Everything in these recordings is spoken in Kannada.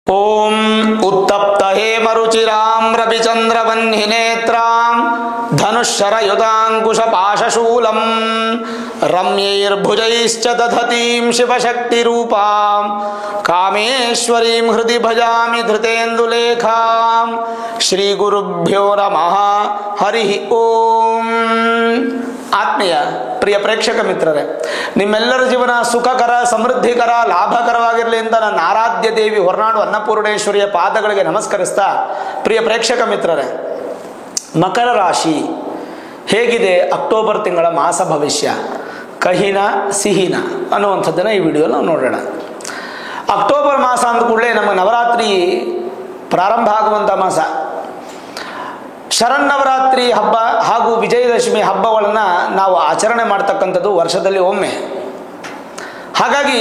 ಓಂ ಉತ್ತಪ್ತ ಹೇಮರುಚಿರಾಂ ರವಿಚಂದ್ರವನ್ಹಿನೇತ್ರಾಂ ಧನುಶ್ಶರಯುಧಾಂಕುಶ ಪಾಶಶೂಲಂ ರಮ್ಯೈರ್ಭುಜೈಶ್ಚ ದಧತೀಂ ಶಿವಶಕ್ತಿರೂಪಾಂ ಕಾಮೇಶ್ವರೀಂ ಹೃದಯ ಭಜಾಮಿ ಧೃತೇಂದುಲೇಖಾಂ ಶ್ರೀ ಗುರುಭ್ಯೋ ನಮಃ ಹರಿ ಓಂ. ಆತ್ಮೀಯ ಪ್ರಿಯ ಪ್ರೇಕ್ಷಕ ಮಿತ್ರರೇ, ನಿಮ್ಮೆಲ್ಲರ ಜೀವನ ಸುಖಕರ, ಸಮೃದ್ಧಿಕರ, ಲಾಭಕರವಾಗಿರಲಿ ಅಂತ ನನ್ನ ಆರಾಧ್ಯ ದೇವಿ ಹೊರನಾಡು ಅನ್ನಪೂರ್ಣೇಶ್ವರಿಯ ಪಾದಗಳಿಗೆ ನಮಸ್ಕರಿಸ್ತಾ, ಪ್ರಿಯ ಪ್ರೇಕ್ಷಕ ಮಿತ್ರರೇ, ಮಕರ ರಾಶಿ ಹೇಗಿದೆ, ಅಕ್ಟೋಬರ್ ತಿಂಗಳ ಮಾಸ ಭವಿಷ್ಯ, ಕಹಿನ ಸಿಹಿನ ಅನ್ನುವಂಥದ್ದನ್ನು ಈ ವಿಡಿಯೋ ನಾವು ನೋಡೋಣ. ಅಕ್ಟೋಬರ್ ಮಾಸ ಅಂದ ಕೂಡಲೇ ನಮ್ಮ ನವರಾತ್ರಿ ಪ್ರಾರಂಭ ಆಗುವಂಥ ಮಾಸ. ಶರನ್ನವರಾತ್ರಿ ಹಬ್ಬ ಹಾಗೂ ವಿಜಯದಶಮಿ ಹಬ್ಬಗಳನ್ನು ನಾವು ಆಚರಣೆ ಮಾಡ್ತಕ್ಕಂಥದ್ದು ವರ್ಷದಲ್ಲಿ ಒಮ್ಮೆ. ಹಾಗಾಗಿ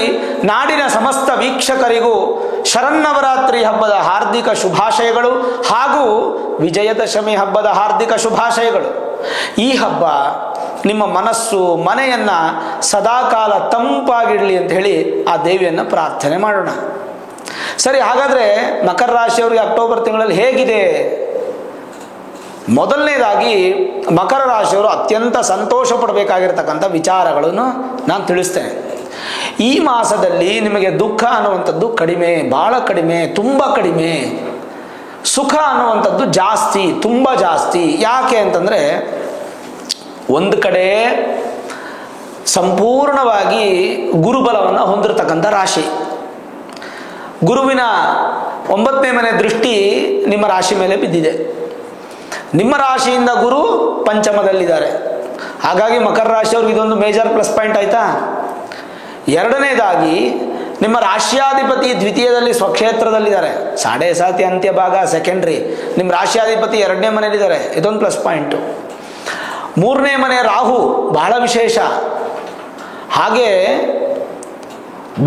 ನಾಡಿನ ಸಮಸ್ತ ವೀಕ್ಷಕರಿಗೂ ಶರನ್ನವರಾತ್ರಿ ಹಬ್ಬದ ಹಾರ್ದಿಕ ಶುಭಾಶಯಗಳು ಹಾಗೂ ವಿಜಯದಶಮಿ ಹಬ್ಬದ ಹಾರ್ದಿಕ ಶುಭಾಶಯಗಳು. ಈ ಹಬ್ಬ ನಿಮ್ಮ ಮನಸ್ಸು ಮನೆಯನ್ನು ಸದಾಕಾಲ ತಂಪಾಗಿಡಲಿ ಅಂತ ಹೇಳಿ ಆ ದೇವಿಯನ್ನು ಪ್ರಾರ್ಥನೆ ಮಾಡೋಣ. ಸರಿ, ಹಾಗಾದರೆ ಮಕರ ರಾಶಿಯವರಿಗೆ ಅಕ್ಟೋಬರ್ ತಿಂಗಳಲ್ಲಿ ಹೇಗಿದೆ? ಮೊದಲನೇದಾಗಿ ಮಕರ ರಾಶಿಯವರು ಅತ್ಯಂತ ಸಂತೋಷ ಪಡಬೇಕಾಗಿರ್ತಕ್ಕಂಥ ವಿಚಾರಗಳನ್ನು ನಾನು ತಿಳಿಸ್ತೇನೆ. ಈ ಮಾಸದಲ್ಲಿ ನಿಮಗೆ ದುಃಖ ಅನ್ನುವಂಥದ್ದು ಕಡಿಮೆ, ಬಹಳ ಕಡಿಮೆ, ತುಂಬ ಕಡಿಮೆ. ಸುಖ ಅನ್ನುವಂಥದ್ದು ಜಾಸ್ತಿ, ತುಂಬ ಜಾಸ್ತಿ. ಯಾಕೆ ಅಂತಂದರೆ, ಒಂದು ಕಡೆ ಸಂಪೂರ್ಣವಾಗಿ ಗುರುಬಲವನ್ನು ಹೊಂದಿರತಕ್ಕಂಥ ರಾಶಿ. ಗುರುವಿನ 9ನೇ ಮನೆ ದೃಷ್ಟಿ ನಿಮ್ಮ ರಾಶಿ ಮೇಲೆ ಬಿದ್ದಿದೆ. ನಿಮ್ಮ ರಾಶಿಯಿಂದ ಗುರು ಪಂಚಮದಲ್ಲಿದ್ದಾರೆ. ಹಾಗಾಗಿ ಮಕರ ರಾಶಿಯವ್ರಿಗೆ ಇದೊಂದು ಮೇಜರ್ ಪ್ಲಸ್ ಪಾಯಿಂಟ್ ಆಯ್ತಾ. ಎರಡನೇದಾಗಿ ನಿಮ್ಮ ರಾಶ್ಯಾಧಿಪತಿ ದ್ವಿತೀಯದಲ್ಲಿ ಸ್ವಕ್ಷೇತ್ರದಲ್ಲಿದ್ದಾರೆ. 7.5 ಅಂತ್ಯ ಭಾಗ ಸೆಕೆಂಡ್ರಿ. ನಿಮ್ಮ ರಾಶ್ಯಾಧಿಪತಿ 2ನೇ ಮನೆಯಲ್ಲಿದ್ದಾರೆ, ಇದೊಂದು ಪ್ಲಸ್ ಪಾಯಿಂಟು. 3ನೇ ಮನೆ ರಾಹು ಬಹಳ ವಿಶೇಷ. ಹಾಗೆ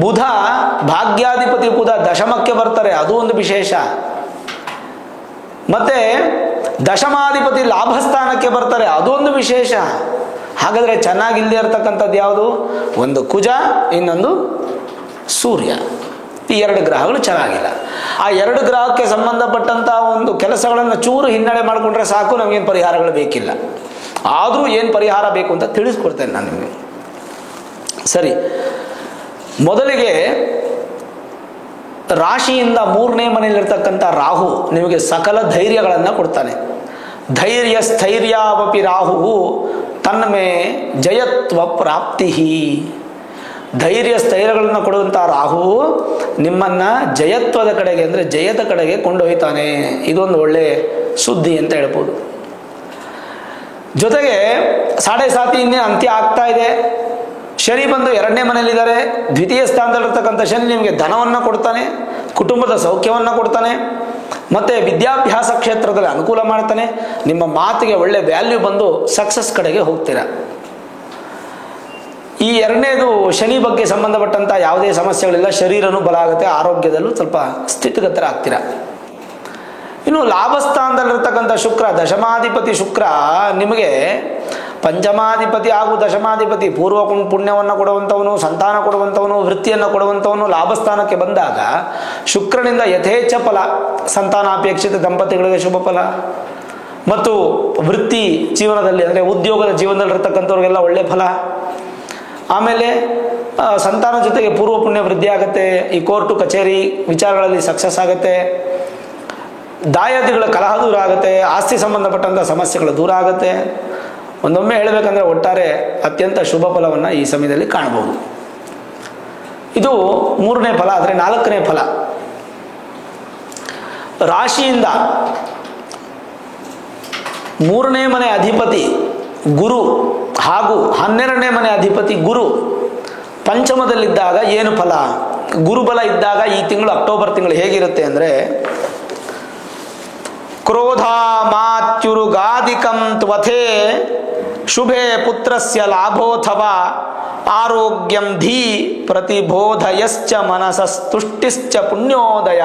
ಬುಧ ಭಾಗ್ಯಾಧಿಪತಿ ಬುಧ ದಶಮಕ್ಕೆ ಬರ್ತಾರೆ, ಅದು ಒಂದು ವಿಶೇಷ. ಮತ್ತೆ ದಶಮಾಧಿಪತಿ ಲಾಭಸ್ಥಾನಕ್ಕೆ ಬರ್ತಾರೆ, ಅದೊಂದು ವಿಶೇಷ. ಹಾಗಾದರೆ ಚೆನ್ನಾಗಿಲ್ಲದೆ ಇರತಕ್ಕಂಥದ್ದು ಯಾವುದು? ಒಂದು ಕುಜ, ಇನ್ನೊಂದು ಸೂರ್ಯ. ಈ 2 ಗ್ರಹಗಳು ಚೆನ್ನಾಗಿಲ್ಲ. ಆ 2 ಗ್ರಹಕ್ಕೆ ಸಂಬಂಧಪಟ್ಟಂಥ ಒಂದು ಕೆಲಸಗಳನ್ನು ಚೂರು ಹಿನ್ನಡೆ ಮಾಡಿಕೊಂಡ್ರೆ ಸಾಕು, ನಮಗೇನು ಪರಿಹಾರಗಳು ಬೇಕಿಲ್ಲ. ಆದರೂ ಏನು ಪರಿಹಾರ ಬೇಕು ಅಂತ ತಿಳಿಸ್ಕೊಡ್ತೇನೆ ನಾನು ನಿಮಗೆ. ಸರಿ, ಮೊದಲಿಗೆ ರಾಶಿಯಿಂದ 3ನೇ ಮನೆಯಲ್ಲಿರ್ತಕ್ಕಂಥ ರಾಹು ನಿಮಗೆ ಸಕಲ ಧೈರ್ಯಗಳನ್ನು ಕೊಡ್ತಾನೆ. ಧೈರ್ಯ ಸ್ಥೈರ್ಯಾವಪಿ ರಾಹು ತನ್ಮೇ ಜಯತ್ವ ಪ್ರಾಪ್ತಿ. ಧೈರ್ಯ ಸ್ಥೈರ್ಯಗಳನ್ನು ಕೊಡುವಂಥ ರಾಹು ನಿಮ್ಮನ್ನು ಜಯತ್ವದ ಕಡೆಗೆ, ಅಂದರೆ ಜಯದ ಕಡೆಗೆ ಕೊಂಡೊಯ್ತಾನೆ. ಇದೊಂದು ಒಳ್ಳೆ ಸುದ್ದಿ ಅಂತ ಹೇಳ್ಬೋದು. ಜೊತೆಗೆ 7.5 ಇನ್ನೇ ಅಂತ್ಯ ಆಗ್ತಾ ಇದೆ. ಶನಿ ಬಂದು 2ನೇ ಮನೆಯಲ್ಲಿದ್ದಾರೆ. ದ್ವಿತೀಯ ಸ್ಥಾನದಲ್ಲಿರ್ತಕ್ಕಂಥ ಶನಿ ನಿಮಗೆ ಧನವನ್ನು ಕೊಡ್ತಾನೆ, ಕುಟುಂಬದ ಸೌಖ್ಯವನ್ನು ಕೊಡ್ತಾನೆ, ಮತ್ತು ವಿದ್ಯಾಭ್ಯಾಸ ಕ್ಷೇತ್ರದಲ್ಲಿ ಅನುಕೂಲ ಮಾಡ್ತಾನೆ. ನಿಮ್ಮ ಮಾತಿಗೆ ಒಳ್ಳೆ ವ್ಯಾಲ್ಯೂ ಬಂದು ಸಕ್ಸಸ್ ಕಡೆಗೆ ಹೋಗ್ತೀರ. ಈ 2ನೇದು ಶನಿ ಬಗ್ಗೆ ಸಂಬಂಧಪಟ್ಟಂಥ ಯಾವುದೇ ಸಮಸ್ಯೆಗಳಿಲ್ಲ. ಶರೀರನೂ ಬಲ ಆಗುತ್ತೆ, ಆರೋಗ್ಯದಲ್ಲೂ ಸ್ವಲ್ಪ ಸ್ಥಿತಿಗತರ ಆಗ್ತೀರ. ಇನ್ನು ಲಾಭಸ್ಥಾನದಲ್ಲಿರ್ತಕ್ಕಂಥ ಶುಕ್ರ, ದಶಮಾಧಿಪತಿ ಶುಕ್ರ ನಿಮಗೆ ಪಂಚಮಾಧಿಪತಿ ಹಾಗೂ ದಶಮಾಧಿಪತಿ, ಪೂರ್ವ ಪುಣ್ಯವನ್ನು ಕೊಡುವಂಥವನು, ಸಂತಾನ ಕೊಡುವಂಥವನು, ವೃತ್ತಿಯನ್ನು ಕೊಡುವಂಥವನು ಲಾಭಸ್ಥಾನಕ್ಕೆ ಬಂದಾಗ ಶುಕ್ರನಿಂದ ಯಥೇಚ್ಛ ಫಲ, ಸಂತಾನಾಪೇಕ್ಷಿತ ದಂಪತಿಗಳಿಗೆ ಶುಭ ಫಲ, ಮತ್ತು ವೃತ್ತಿ ಜೀವನದಲ್ಲಿ ಅಂದರೆ ಉದ್ಯೋಗದ ಜೀವನದಲ್ಲಿರ್ತಕ್ಕಂಥವ್ರಿಗೆಲ್ಲ ಒಳ್ಳೆ ಫಲ. ಆಮೇಲೆ ಸಂತಾನ ಜೊತೆಗೆ ಪೂರ್ವ ಪುಣ್ಯ ವೃದ್ಧಿ ಆಗುತ್ತೆ. ಈ ಕೋರ್ಟು ಕಚೇರಿ ವಿಚಾರಗಳಲ್ಲಿ ಸಕ್ಸಸ್ ಆಗುತ್ತೆ. ದಾಯಾದಿಗಳ ಕಲಹ ದೂರ ಆಗುತ್ತೆ. ಆಸ್ತಿ ಸಂಬಂಧಪಟ್ಟಂಥ ಸಮಸ್ಯೆಗಳು ದೂರ ಆಗುತ್ತೆ. ಒಂದೊಮ್ಮೆ ಹೇಳಬೇಕಂದ್ರೆ ಒಟ್ಟಾರೆ ಅತ್ಯಂತ ಶುಭ ಫಲವನ್ನು ಈ ಸಮಯದಲ್ಲಿ ಕಾಣಬಹುದು. ಇದು 3ನೇ ಫಲ. ಆದರೆ 4ನೇ ಫಲ, ರಾಶಿಯಿಂದ 3ನೇ ಮನೆ ಅಧಿಪತಿ ಗುರು ಹಾಗೂ 12ನೇ ಮನೆ ಅಧಿಪತಿ ಗುರು ಪಂಚಮದಲ್ಲಿದ್ದಾಗ ಏನು ಫಲ? ಗುರುಬಲ ಇದ್ದಾಗ ಈ ತಿಂಗಳು ಅಕ್ಟೋಬರ್ ತಿಂಗಳು ಹೇಗಿರುತ್ತೆ ಅಂದರೆ, ಕ್ರೋಧ ಮಾತ್ಯುರುಗಾದಿಕಂ ತ್ವಥೇ ಶುಭೆ ಪುತ್ರಸ್ಯ ಲಾಭೋಥವಾ ಆರೋಗ್ಯಂ ಧೀ ಪ್ರತಿಬೋಧಯಶ್ಚ ಮನಸಸ್ತುಷ್ಟಿಶ್ಚ ಪುಣ್ಯೋದಯ.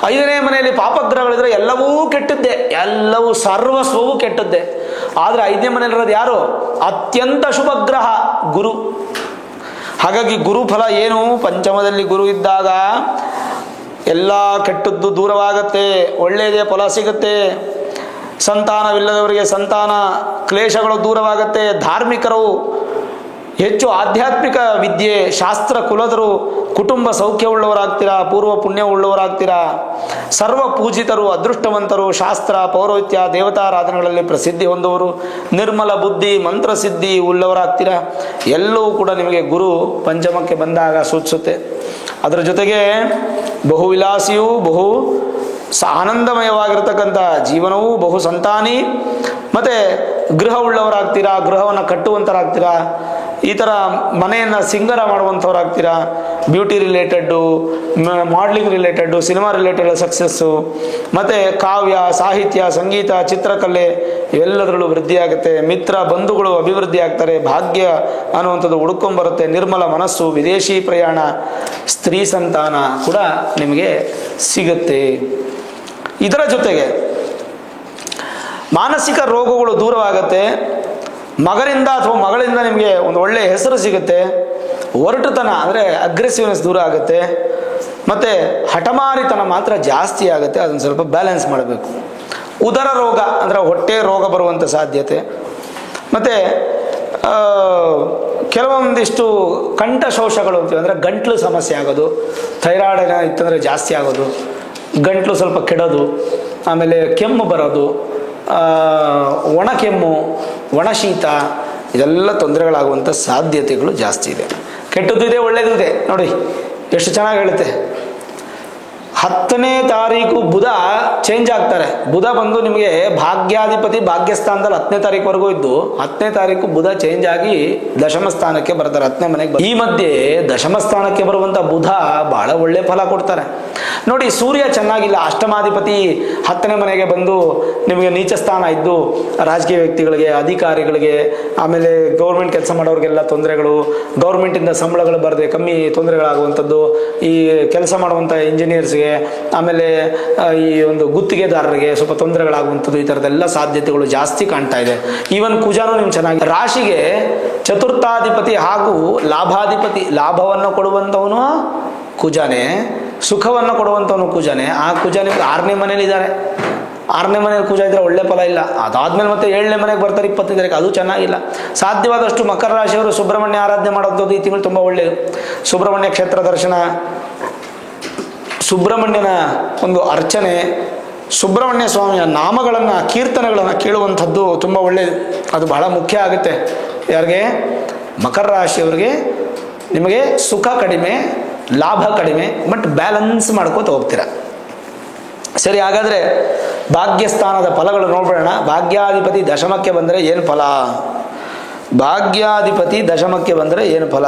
5ನೇ ಮನೆಯಲ್ಲಿ ಪಾಪಗ್ರಹಗಳಿದ್ರೆ ಎಲ್ಲವೂ ಕೆಟ್ಟದ್ದೇ, ಎಲ್ಲವೂ ಸರ್ವಸ್ವವೂ ಕೆಟ್ಟದ್ದೇ. ಆದರೆ 5ನೇ ಮನೆಯಲ್ಲಿರೋದು ಯಾರು? ಅತ್ಯಂತ ಶುಭ ಗ್ರಹ ಗುರು. ಹಾಗಾಗಿ ಗುರುಫಲ ಏನು? ಪಂಚಮದಲ್ಲಿ ಗುರು ಇದ್ದಾಗ ಎಲ್ಲ ಕೆಟ್ಟದ್ದು ದೂರವಾಗತ್ತೆ, ಒಳ್ಳೆಯದೇ ಫಲ ಸಿಗುತ್ತೆ. ಸಂತಾನವಿಲ್ಲದವರಿಗೆ ಸಂತಾನ ಕ್ಲೇಶಗಳು ದೂರವಾಗತ್ತೆ. ಧಾರ್ಮಿಕರು ಹೆಚ್ಚು ಆಧ್ಯಾತ್ಮಿಕ ವಿದ್ಯೆ ಶಾಸ್ತ್ರ ಕುಲದರು ಕುಟುಂಬ ಸೌಖ್ಯವುಳ್ಳವರಾಗ್ತೀರಾ, ಪೂರ್ವ ಪುಣ್ಯವುಳ್ಳವರಾಗ್ತೀರಾ. ಸರ್ವ ಪೂಜಿತರು ಅದೃಷ್ಟವಂತರು, ಶಾಸ್ತ್ರ ಪೌರೋಹಿತ್ಯ ದೇವತಾರಾಧನೆಗಳಲ್ಲಿ ಪ್ರಸಿದ್ಧಿ ಹೊಂದುವರು, ನಿರ್ಮಲ ಬುದ್ಧಿ ಮಂತ್ರಸಿದ್ಧಿ ಉಳ್ಳವರಾಗ್ತೀರಾ. ಎಲ್ಲವೂ ಕೂಡ ನಿಮಗೆ ಗುರು ಪಂಚಮಕ್ಕೆ ಬಂದಾಗ ಸೂಚಿಸುತ್ತೆ. ಅದರ ಜೊತೆಗೆ ಬಹು ವಿಲಾಸಿಯೂ ಬಹು ಆನಂದಮಯವಾಗಿರ್ತಕ್ಕಂಥ ಜೀವನವೂ, ಬಹು ಸಂತಾನಿ, ಮತ್ತು ಗೃಹ ಉಳ್ಳವರಾಗ್ತೀರಾ, ಗೃಹವನ್ನು ಕಟ್ಟುವಂಥರಾಗ್ತೀರಾ, ಈ ಥರ ಮನೆಯನ್ನು ಸಿಂಗರ ಮಾಡುವಂಥವ್ರಾಗ್ತೀರಾ. Beauty related, modelling related, cinema related success, ಮತ್ತು ಕಾವ್ಯ ಸಾಹಿತ್ಯ ಸಂಗೀತ ಚಿತ್ರಕಲೆ ಇವೆಲ್ಲದರಲ್ಲೂ ವೃದ್ಧಿಯಾಗುತ್ತೆ. ಮಿತ್ರ ಬಂಧುಗಳು ಅಭಿವೃದ್ಧಿ ಆಗ್ತಾರೆ. ಭಾಗ್ಯ ಅನ್ನುವಂಥದ್ದು ಹುಡ್ಕೊಂಬರುತ್ತೆ. ನಿರ್ಮಲ ಮನಸ್ಸು, ವಿದೇಶಿ ಪ್ರಯಾಣ, ಸ್ತ್ರೀ ಸಂತಾನ ಕೂಡ ನಿಮಗೆ ಸಿಗುತ್ತೆ. ಇದರ ಜೊತೆಗೆ ಮಾನಸಿಕ ರೋಗಗಳು ದೂರವಾಗುತ್ತೆ. ಮಗನಿಂದ ಅಥವಾ ಮಗಳಿಂದ ನಿಮಗೆ ಒಂದು ಒಳ್ಳೆಯ ಹೆಸರು ಸಿಗುತ್ತೆ. ಒರಟುತನ ಅಂದರೆ ಅಗ್ರೆಸಿವ್ನೆಸ್ ದೂರ ಆಗುತ್ತೆ. ಮತ್ತು ಹಠಮಾರಿತನ ಮಾತ್ರ ಜಾಸ್ತಿ ಆಗುತ್ತೆ. ಅದನ್ನು ಸ್ವಲ್ಪ ಬ್ಯಾಲೆನ್ಸ್ ಮಾಡಬೇಕು. ಉದರ ರೋಗ ಅಂದರೆ ಹೊಟ್ಟೆ ರೋಗ ಬರುವಂಥ ಸಾಧ್ಯತೆ, ಮತ್ತು ಕೆಲವೊಂದಿಷ್ಟು ಕಂಠಶೋಷಗಳು ಅಂತೀವಿ, ಅಂದರೆ ಗಂಟ್ಲು ಸಮಸ್ಯೆ ಆಗೋದು. ಥೈರಾಯ್ಡ್ ಇತ್ತಂದರೆ ಜಾಸ್ತಿ ಆಗೋದು, ಗಂಟ್ಲು ಸ್ವಲ್ಪ ಕೆಡೋದು, ಆಮೇಲೆ ಕೆಮ್ಮು ಬರೋದು, ಒಣ ಕೆಮ್ಮು, ಒಣ ಶೀತ, ಇದೆಲ್ಲ ತೊಂದರೆಗಳಾಗುವಂಥ ಸಾಧ್ಯತೆಗಳು ಜಾಸ್ತಿ ಇದೆ. ಕೆಟ್ಟದ್ದು ಇದೆ, ಒಳ್ಳೆಯದು ಇದೆ. ನೋಡಿ ಎಷ್ಟು ಚೆನ್ನಾಗಿ ಹೇಳುತ್ತೆ. 10ನೇ ತಾರೀಕು ಬುಧ ಚೇಂಜ್ ಆಗ್ತಾರೆ. ಬುಧ ಬಂದು ನಿಮಗೆ ಭಾಗ್ಯಾಧಿಪತಿ ಭಾಗ್ಯಸ್ಥಾನದಲ್ಲಿ 10ನೇ ತಾರೀಕುವರೆಗೂ ಇದ್ದು 10ನೇ ತಾರೀಕು ಬುಧ ಚೇಂಜ್ ಆಗಿ ದಶಮ ಸ್ಥಾನಕ್ಕೆ ಬರ್ತಾರೆ, 10ನೇ ಮನೆಗೆ. ಈ ಮಧ್ಯೆ ದಶಮ ಸ್ಥಾನಕ್ಕೆ ಬರುವಂಥ ಬುಧ ಬಹಳ ಒಳ್ಳೆ ಫಲ ಕೊಡ್ತಾರೆ. ನೋಡಿ, ಸೂರ್ಯ ಚೆನ್ನಾಗಿಲ್ಲ, ಅಷ್ಟಮಾಧಿಪತಿ 10ನೇ ಮನೆಗೆ ಬಂದು ನಿಮಗೆ ನೀಚ ಸ್ಥಾನ ಇದ್ದು ರಾಜಕೀಯ ವ್ಯಕ್ತಿಗಳಿಗೆ, ಅಧಿಕಾರಿಗಳಿಗೆ, ಆಮೇಲೆ ಗೌರ್ಮೆಂಟ್ ಕೆಲಸ ಮಾಡೋರಿಗೆಲ್ಲ ತೊಂದರೆಗಳು, ಗೌರ್ಮೆಂಟಿಂದ ಸಂಬಳಗಳು ಬರದೆ ಕಮ್ಮಿ ತೊಂದರೆಗಳಾಗುವಂಥದ್ದು, ಈ ಕೆಲಸ ಮಾಡುವಂಥ ಇಂಜಿನಿಯರ್ಸ್ಗೆ, ಆಮೇಲೆ ಈ ಒಂದು ಗುತ್ತಿಗೆದಾರರಿಗೆ ಸ್ವಲ್ಪ ತೊಂದರೆಗಳಾಗುವಂಥದ್ದು, ಈ ಥರದ್ದೆಲ್ಲ ಸಾಧ್ಯತೆಗಳು ಜಾಸ್ತಿ ಕಾಣ್ತಾ ಇದೆ. ಈವನ್ ಕುಜಾನು ನಿಮ್ಗೆ ಚೆನ್ನಾಗಿ, ರಾಶಿಗೆ ಚತುರ್ಥಾಧಿಪತಿ ಹಾಗೂ ಲಾಭಾಧಿಪತಿ, ಲಾಭವನ್ನು ಕೊಡುವಂಥವನು ಕುಜಾನೆ, ಸುಖವನ್ನು ಕೊಡುವಂಥವನು ಕುಜಾನೆ. ಆ ಕುಜ ನಿಮ್ಗೆ 6ನೇ ಮನೇಲಿ ಇದ್ದಾರೆ. 6ನೇ ಮನೇಲಿ ಕುಜ ಇದ್ರೆ ಒಳ್ಳೆ ಫಲ ಇಲ್ಲ. ಅದಾದ್ಮೇಲೆ ಮತ್ತೆ 7ನೇ ಮನೆಗೆ ಬರ್ತಾರೆ 25 ತಾರೀಕು, ಅದು ಚೆನ್ನಾಗಿಲ್ಲ. ಸಾಧ್ಯವಾದಷ್ಟು ಮಕರ ರಾಶಿಯವರು ಸುಬ್ರಹ್ಮಣ್ಯ ಆರಾಧನೆ ಮಾಡೋದು ಈ ತಿಂಗಳು ತುಂಬ ಒಳ್ಳೆಯದು. ಸುಬ್ರಹ್ಮಣ್ಯ ಕ್ಷೇತ್ರ ದರ್ಶನ, ಸುಬ್ರಹ್ಮಣ್ಯನ ಒಂದು ಅರ್ಚನೆ, ಸುಬ್ರಹ್ಮಣ್ಯ ಸ್ವಾಮಿಯ ನಾಮಗಳನ್ನು ಕೀರ್ತನೆಗಳನ್ನು ಕೇಳುವಂಥದ್ದು ತುಂಬ ಒಳ್ಳೆಯದು. ಅದು ಬಹಳ ಮುಖ್ಯ ಆಗುತ್ತೆ. ಯಾರಿಗೆ? ಮಕರ ರಾಶಿಯವರಿಗೆ. ನಿಮಗೆ ಸುಖ ಕಡಿಮೆ, ಲಾಭ ಕಡಿಮೆ, ಬಟ್ ಬ್ಯಾಲೆನ್ಸ್ ಮಾಡ್ಕೋತ ಹೋಗ್ತೀರ. ಸರಿ, ಹಾಗಾದರೆ ಭಾಗ್ಯಸ್ಥಾನದ ಫಲಗಳು ನೋಡ್ಬಿಡೋಣ. ಭಾಗ್ಯಾಧಿಪತಿ ದಶಮಕ್ಕೆ ಬಂದರೆ ಏನು ಫಲ? ಭಾಗ್ಯಾಧಿಪತಿ ದಶಮಕ್ಕೆ ಬಂದರೆ ಏನು ಫಲ?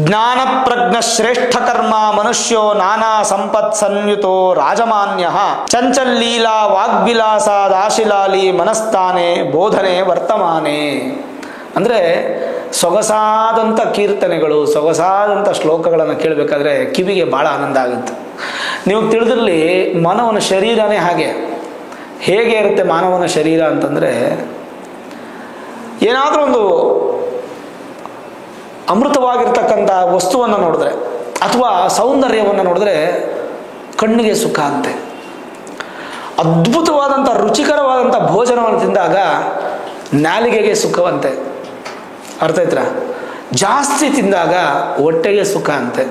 ಜ್ಞಾನ ಪ್ರಜ್ಞ ಶ್ರೇಷ್ಠ ಕರ್ಮ ಮನುಷ್ಯೋ ನಾನಾ ಸಂಪತ್ ಸಂಯುತೋ ರಾಜಮಾನ್ಯ ಚಂಚಲ್ಲೀಲಾ ವಾಗ್ವಿಲಾಸ ದಾಶಿಲಾಲಿ ಮನಸ್ಥಾನೆ ಬೋಧನೆ ವರ್ತಮಾನೆ. ಅಂದರೆ ಸೊಗಸಾದಂಥ ಕೀರ್ತನೆಗಳು, ಸೊಗಸಾದಂಥ ಶ್ಲೋಕಗಳನ್ನು ಕೇಳಬೇಕಾದ್ರೆ ಕಿವಿಗೆ ಭಾಳ ಆನಂದ ಆಗುತ್ತೆ. ನೀವು ತಿಳಿದಿರಲಿ, ಮಾನವನ ಶರೀರನೇ ಹಾಗೆ. ಹೇಗೆ ಇರುತ್ತೆ ಮಾನವನ ಶರೀರ ಅಂತಂದರೆ, ಏನಾದರೂ ಒಂದು ಅಮೃತವಾಗಿರ್ತಕ್ಕಂಥ ವಸ್ತುವನ್ನು ನೋಡಿದ್ರೆ ಅಥವಾ ಸೌಂದರ್ಯವನ್ನು ನೋಡಿದ್ರೆ ಕಣ್ಣಿಗೆ ಸುಖ ಅಂತೆ. ಅದ್ಭುತವಾದಂಥ ರುಚಿಕರವಾದಂಥ ಭೋಜನವನ್ನು ತಿಂದಾಗ ನಾಲಿಗೆಗೆ ಸುಖವಂತೆ. ಅರ್ಥ ಆಯ್ತಾ? ಜಾಸ್ತಿ ತಿಂದಾಗ ಹೊಟ್ಟೆಗೆ ಸುಖ ಅಂತೆ.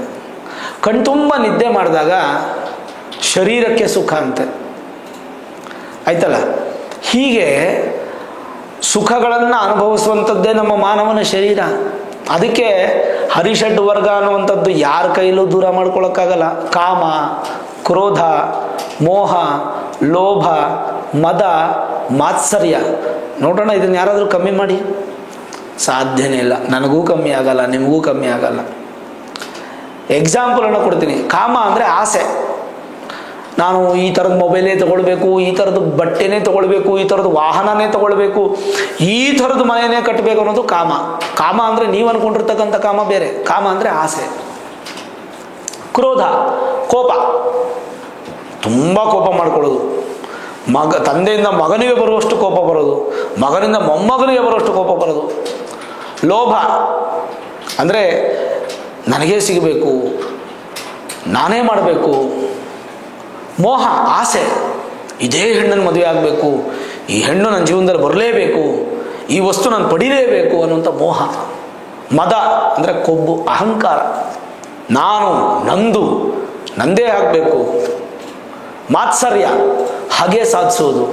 ಕಣ್ತುಂಬ ನಿದ್ದೆ ಮಾಡಿದಾಗ ಶರೀರಕ್ಕೆ ಸುಖ ಅಂತೆ. ಆಯ್ತಲ್ಲ? ಹೀಗೆ ಸುಖಗಳನ್ನು ಅನುಭವಿಸುವಂಥದ್ದೇ ನಮ್ಮ ಮಾನವನ ಶರೀರ. ಅದಕ್ಕೆ ಹರಿಷಡ್ ವರ್ಗ ಅನ್ನುವಂಥದ್ದು ಯಾರ ಕೈಲೂ ದೂರ ಮಾಡ್ಕೊಳ್ಳೋಕ್ಕಾಗಲ್ಲ. ಕಾಮ, ಕ್ರೋಧ, ಮೋಹ, ಲೋಭ, ಮದ, ಮಾತ್ಸರ್ಯ. ನೋಡೋಣ, ಇದನ್ನು ಯಾರಾದರೂ ಕಮ್ಮಿ ಮಾಡಿ? ಸಾಧ್ಯನೇ ಇಲ್ಲ. ನನಗೂ ಕಮ್ಮಿ ಆಗಲ್ಲ, ನಿಮಗೂ ಕಮ್ಮಿ ಆಗಲ್ಲ. ಎಕ್ಸಾಂಪಲನ್ನು ಕೊಡ್ತೀನಿ. ಕಾಮ ಅಂದರೆ ಆಸೆ. ನಾನು ಈ ಥರದ ಮೊಬೈಲೇ ತೊಗೊಳ್ಬೇಕು, ಈ ಥರದ ಬಟ್ಟೆನೇ ತೊಗೊಳ್ಬೇಕು, ಈ ಥರದ ವಾಹನನೇ ತೊಗೊಳ್ಬೇಕು, ಈ ಥರದ ಮನೆಯೇ ಕಟ್ಟಬೇಕು ಅನ್ನೋದು ಕಾಮ. ಕಾಮ ಅಂದರೆ ನೀವು ಅಂದ್ಕೊಂಡಿರ್ತಕ್ಕಂಥ ಕಾಮ ಬೇರೆ. ಕಾಮ ಅಂದರೆ ಆಸೆ. ಕ್ರೋಧ, ಕೋಪ, ತುಂಬ ಕೋಪ ಮಾಡ್ಕೊಳ್ಳೋದು. ತಂದೆಯಿಂದ ಮಗನಿಗೆ ಬರುವಷ್ಟು ಕೋಪ ಬರೋದು, ಮಗನಿಂದ ಮೊಮ್ಮಗನಿಗೆ ಬರುವಷ್ಟು ಕೋಪ ಬರೋದು. ಲೋಭ ಅಂದರೆ ನನಗೇ ಸಿಗಬೇಕು, ನಾನೇ ಮಾಡಬೇಕು, ಮೋಹ, ಆಸೆ, ಇದೇ ಹೆಣ್ಣನ್ನು ಮದುವೆ ಆಗಬೇಕು, ಈ ಹೆಣ್ಣು ನನ್ನ ಜೀವನದಲ್ಲಿ ಬರಲೇಬೇಕು, ಈ ವಸ್ತು ನಾನು ಪಡಿಲೇಬೇಕು ಅನ್ನುವಂಥ ಮೋಹ. ಮದ ಅಂದರೆ ಕೊಬ್ಬು, ಅಹಂಕಾರ, ನಾನು, ನಂದು, ನಂದೇ ಆಗಬೇಕು. ಮಾತ್ಸರ್ಯ, ಹಾಗೆ ಸಾಧಿಸೋದು.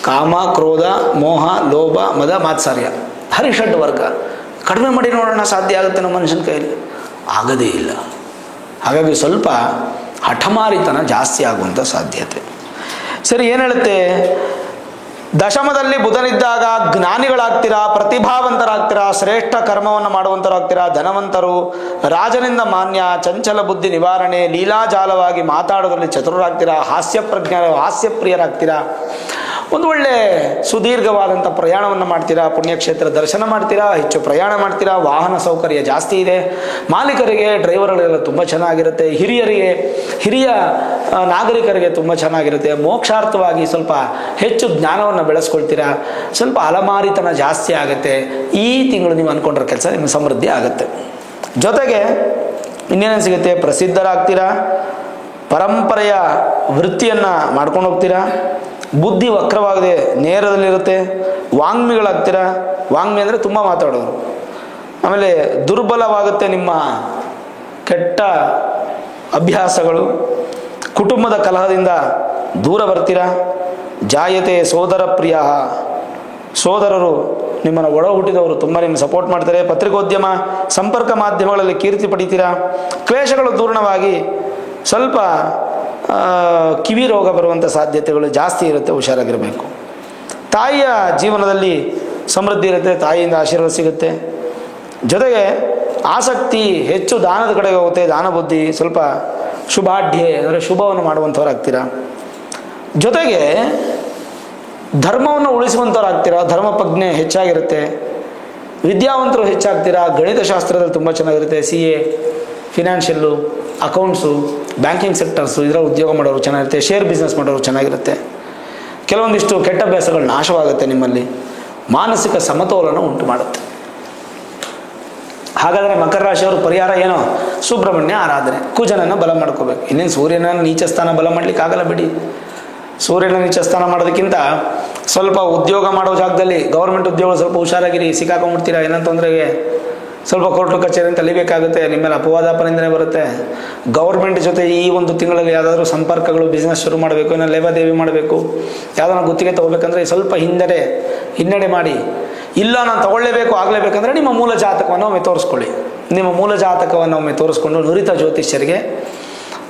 ಕಾಮ, ಕ್ರೋಧ, ಮೋಹ, ಲೋಭ, ಮದ, ಮಾತ್ಸರ್ಯ, ಹರಿಷಡ್ ವರ್ಗ. ಕಡಿಮೆ ಮಾಡಿ ನೋಡೋಣ, ಸಾಧ್ಯ ಆಗುತ್ತೆ ನಮ್ಮ ಮನುಷ್ಯನ ಕೈಯಲ್ಲಿ? ಆಗದೇ ಇಲ್ಲ. ಹಾಗಾಗಿ ಸ್ವಲ್ಪ ಹಠಮಾರಿತನ ಜಾಸ್ತಿ ಆಗುವಂಥ ಸಾಧ್ಯತೆ. ಸರಿ, ಏನು ಹೇಳುತ್ತೆ? ದಶಮದಲ್ಲಿ ಬುಧನಿದ್ದಾಗ ಜ್ಞಾನಿಗಳಾಗ್ತೀರಾ, ಪ್ರತಿಭಾವಂತರಾಗ್ತೀರಾ, ಶ್ರೇಷ್ಠ ಕರ್ಮವನ್ನು ಮಾಡುವಂತರಾಗ್ತೀರಾ, ಧನವಂತರು, ರಾಜನಿಂದ ಮಾನ್ಯ, ಚಂಚಲ ಬುದ್ಧಿ ನಿವಾರಣೆ, ಲೀಲಾಜಾಲವಾಗಿ ಮಾತಾಡೋದ್ರಲ್ಲಿ ಚತುರರಾಗ್ತೀರಾ, ಹಾಸ್ಯಪ್ರಿಯರಾಗ್ತೀರಾ, ಒಂದು ಒಳ್ಳೆ ಸುದೀರ್ಘವಾದಂಥ ಪ್ರಯಾಣವನ್ನು ಮಾಡ್ತೀರಾ, ಪುಣ್ಯಕ್ಷೇತ್ರ ದರ್ಶನ ಮಾಡ್ತೀರಾ, ಹೆಚ್ಚು ಪ್ರಯಾಣ ಮಾಡ್ತೀರಾ, ವಾಹನ ಸೌಕರ್ಯ ಜಾಸ್ತಿ ಇದೆ, ಮಾಲೀಕರಿಗೆ, ಡ್ರೈವರ್ಗಳೆಲ್ಲ ತುಂಬ ಚೆನ್ನಾಗಿರುತ್ತೆ, ಹಿರಿಯ ನಾಗರಿಕರಿಗೆ ತುಂಬ ಚೆನ್ನಾಗಿರುತ್ತೆ, ಮೋಕ್ಷಾರ್ಥವಾಗಿ ಸ್ವಲ್ಪ ಹೆಚ್ಚು ಜ್ಞಾನವನ್ನು ಬೆಳೆಸ್ಕೊಳ್ತೀರಾ, ಸ್ವಲ್ಪ ಅಲಮಾರಿತನ ಜಾಸ್ತಿ ಆಗುತ್ತೆ. ಈ ತಿಂಗಳು ನೀವು ಅಂದ್ಕೊಂಡ್ರ ಕೆಲಸ ನಿಮಗೆ ಸಮೃದ್ಧಿ ಆಗುತ್ತೆ. ಜೊತೆಗೆ ಇನ್ನೇನು ಸಿಗುತ್ತೆ? ಪ್ರಸಿದ್ಧರಾಗ್ತೀರಾ, ಪರಂಪರೆಯ ವೃತ್ತಿಯನ್ನು ಮಾಡ್ಕೊಂಡು ಹೋಗ್ತೀರಾ, ಬುದ್ಧಿ ವಕ್ರವಾಗದೆ ನೇರದಲ್ಲಿರುತ್ತೆ, ವಾಂಗ್ಮಿಗಳಾಗ್ತೀರಾ. ವಾಂಗ್ಮಿ ಅಂದರೆ ತುಂಬ ಮಾತಾಡೋರು. ಆಮೇಲೆ ದುರ್ಬಲವಾಗುತ್ತೆ ನಿಮ್ಮ ಕೆಟ್ಟ ಅಭ್ಯಾಸಗಳು, ಕುಟುಂಬದ ಕಲಹದಿಂದ ದೂರ ಬರ್ತೀರಾ. ಜಾಯತೆ ಸೋದರ ಪ್ರಿಯ, ಸೋದರರು, ನಿಮ್ಮನ್ನು ಒಳ ಹುಟ್ಟಿದವರು ತುಂಬ ನಿಮ್ಗೆ ಸಪೋರ್ಟ್ ಮಾಡ್ತಾರೆ. ಪತ್ರಿಕೋದ್ಯಮ, ಸಂಪರ್ಕ ಮಾಧ್ಯಮಗಳಲ್ಲಿ ಕೀರ್ತಿ ಪಡಿತೀರಾ. ಕ್ಲೇಶಗಳು ದೂರಣವಾಗಿ ಸ್ವಲ್ಪ ಕಿವಿ ರೋಗ ಬರುವಂಥ ಸಾಧ್ಯತೆಗಳು ಜಾಸ್ತಿ ಇರುತ್ತೆ, ಹುಷಾರಾಗಿರಬೇಕು. ತಾಯಿಯ ಜೀವನದಲ್ಲಿ ಸಮೃದ್ಧಿ ಇರುತ್ತೆ, ತಾಯಿಯಿಂದ ಆಶೀರ್ವಾದ ಸಿಗುತ್ತೆ. ಜೊತೆಗೆ ಆಸಕ್ತಿ ಹೆಚ್ಚು ದಾನದ ಕಡೆಗೆ ಹೋಗುತ್ತೆ, ದಾನ ಬುದ್ಧಿ, ಸ್ವಲ್ಪ ಶುಭಾಢ್ಯ ಅಂದರೆ ಶುಭವನ್ನು ಮಾಡುವಂಥವ್ರಾಗ್ತೀರಾ. ಜೊತೆಗೆ ಧರ್ಮವನ್ನು ಉಳಿಸುವಂಥವ್ರಾಗ್ತೀರಾ, ಧರ್ಮ ಪ್ರಜ್ಞೆ ಹೆಚ್ಚಾಗಿರುತ್ತೆ, ವಿದ್ಯಾವಂತರು ಹೆಚ್ಚಾಗ್ತೀರಾ, ಗಣಿತಶಾಸ್ತ್ರದಲ್ಲಿ ತುಂಬ ಚೆನ್ನಾಗಿರುತ್ತೆ, CA, ಫಿನಾನ್ಷಿಯಲ್ಲು, ಅಕೌಂಟ್ಸು, ಬ್ಯಾಂಕಿಂಗ್ ಸೆಕ್ಟರ್ಸು, ಇದರ ಉದ್ಯೋಗ ಮಾಡೋರು ಚೆನ್ನಾಗಿರುತ್ತೆ, ಶೇರ್ ಬಿಸ್ನೆಸ್ ಮಾಡೋರು ಚೆನ್ನಾಗಿರುತ್ತೆ. ಕೆಲವೊಂದಿಷ್ಟು ಕೆಟ್ಟ ಅಭ್ಯಾಸಗಳು ನಾಶವಾಗುತ್ತೆ, ನಿಮ್ಮಲ್ಲಿ ಮಾನಸಿಕ ಸಮತೋಲನ ಉಂಟು ಮಾಡುತ್ತೆ. ಹಾಗಾದರೆ ಮಕರ ರಾಶಿಯವರು ಪರಿಹಾರ ಏನೋ? ಸುಬ್ರಹ್ಮಣ್ಯ ಆರಾಧನೆ, ಕುಜನನ್ನು ಬಲ ಮಾಡ್ಕೋಬೇಕು. ಇನ್ನೇನು ಸೂರ್ಯನ ನೀಚ ಸ್ಥಾನ ಬಲ ಮಾಡಲಿಕ್ಕೆ ಆಗಲ್ಲ ಬಿಡಿ. ಸೂರ್ಯನ ನೀಚ ಸ್ಥಾನ ಮಾಡೋದಕ್ಕಿಂತ ಸ್ವಲ್ಪ ಉದ್ಯೋಗ ಮಾಡೋ ಜಾಗದಲ್ಲಿ ಗೌರ್ಮೆಂಟ್ ಉದ್ಯೋಗ ಸ್ವಲ್ಪ ಹುಷಾರಾಗಿರಿ, ಸಿಕ್ಕಾಕೊಂಡ್ಬಿಡ್ತೀರಾ ಏನಂತ ತೊಂದರೆಗೆ. ಸ್ವಲ್ಪ ಕೋರ್ಟು ಕಚೇರಿ ಅಂತ ಕಲಿಬೇಕಾಗುತ್ತೆ, ನಿಮ್ಮೇಲೆ ಅಪವಾದಪನಿಂದನೇ ಬರುತ್ತೆ. ಗೌರ್ಮೆಂಟ್ ಜೊತೆ ಈ ಒಂದು ತಿಂಗಳಲ್ಲಿ ಯಾವುದಾದ್ರೂ ಸಂಪರ್ಕಗಳು, ಬಿಸ್ನೆಸ್ ಶುರು ಮಾಡಬೇಕು, ಏನೋ ಲೇವಾದೇವಿ ಮಾಡಬೇಕು, ಯಾವುದನ್ನ ಗುತ್ತಿಗೆ ತೊಗೋಬೇಕಂದ್ರೆ ಸ್ವಲ್ಪ ಹಿನ್ನಡೆ ಮಾಡಿ. ಇಲ್ಲ ನಾನು ತಗೊಳ್ಳೇಬೇಕು, ಆಗಲೇಬೇಕಂದ್ರೆ ನಿಮ್ಮ ಮೂಲ ಜಾತಕವನ್ನು ಒಮ್ಮೆ ತೋರಿಸ್ಕೊಳ್ಳಿ. ನಿಮ್ಮ ಮೂಲ ಜಾತಕವನ್ನು ಒಮ್ಮೆ ತೋರಿಸ್ಕೊಂಡು ನುರಿತ ಜ್ಯೋತಿಷ್ಯರಿಗೆ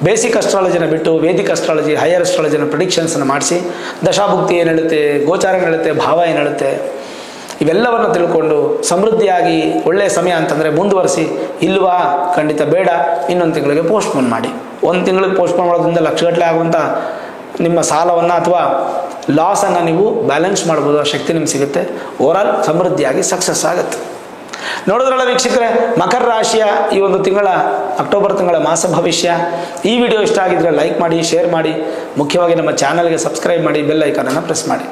ಬೇಸಿಕ್ ಅಸ್ಟ್ರಾಲಜಿನ ಬಿಟ್ಟು ವೇದಿಕ್ ಅಸ್ಟ್ರಾಲಜಿ, ಹೈಯರ್ ಅಸ್ಟ್ರಾಲಜಿನ ಪ್ರಿಡಿಕ್ಷನ್ಸನ್ನು ಮಾಡಿಸಿ, ದಶಾಭುಕ್ತಿ ಏನು ಹೇಳುತ್ತೆ, ಗೋಚಾರ ಏನು ಹೇಳುತ್ತೆ, ಭಾವ ಏನು ಹೇಳುತ್ತೆ, ಇವೆಲ್ಲವನ್ನು ತಿಳ್ಕೊಂಡು ಸಮೃದ್ಧಿಯಾಗಿ ಒಳ್ಳೆಯ ಸಮಯ ಅಂತಂದರೆ ಮುಂದುವರಿಸಿ. ಇಲ್ವಾ? ಖಂಡಿತ ಬೇಡ, ಇನ್ನೊಂದು ತಿಂಗಳಿಗೆ ಪೋಸ್ಟ್ಪೋನ್ ಮಾಡಿ. ಒಂದು ತಿಂಗಳಿಗೆ ಪೋಸ್ಟ್ಪೋನ್ ಮಾಡೋದ್ರಿಂದ ಲಕ್ಷಗಟ್ಟಲೆ ಆಗುವಂಥ ನಿಮ್ಮ ಸಾಲವನ್ನು ಅಥವಾ ಲಾಸನ್ನು ನೀವು ಬ್ಯಾಲೆನ್ಸ್ ಮಾಡ್ಬೋದು, ಆ ಶಕ್ತಿ ನಿಮ್ಗೆ ಸಿಗುತ್ತೆ. ಓವರಾಲ್ ಸಮೃದ್ಧಿಯಾಗಿ ಸಕ್ಸಸ್ ಆಗುತ್ತೆ. ನೋಡಿದ್ರಲ್ಲ ವೀಕ್ಷಕರೇ, ಮಕರ ರಾಶಿಯ ಈ ಒಂದು ತಿಂಗಳ ಅಕ್ಟೋಬರ್ ತಿಂಗಳ ಮಾಸ ಭವಿಷ್ಯ. ಈ ವಿಡಿಯೋ ಇಷ್ಟ ಆಗಿದ್ರೆ ಲೈಕ್ ಮಾಡಿ, ಶೇರ್ ಮಾಡಿ, ಮುಖ್ಯವಾಗಿ ನಮ್ಮ ಚಾನಲ್ಗೆ ಸಬ್ಸ್ಕ್ರೈಬ್ ಮಾಡಿ, ಬೆಲ್ ಐಕಾನನ್ನು ಪ್ರೆಸ್ ಮಾಡಿ.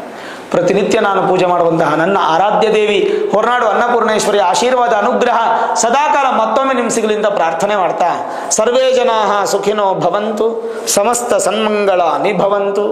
ಪ್ರತಿನಿತ್ಯ ನಾನು ಪೂಜೆ ಮಾಡುವಂತಹ ನನ್ನ ಆರಾಧ್ಯ ದೇವಿ ಹೊರನಾಡು ಅನ್ನಪೂರ್ಣೇಶ್ವರಿ ಆಶೀರ್ವಾದ ಅನುಗ್ರಹ ಸದಾಕಾಲ ಮತ್ತೊಮ್ಮೆ ನಿಮ್ಮ ಸಿಗಲಿಂದ ಪ್ರಾರ್ಥನೆ ಮಾಡ್ತಾ, ಸರ್ವೇ ಜನಾಃ ಸುಖಿನೋ ಭವಂತು, ಸಮಸ್ತ ಸನ್ಮಂಗಳ ನಿಭವಂತು.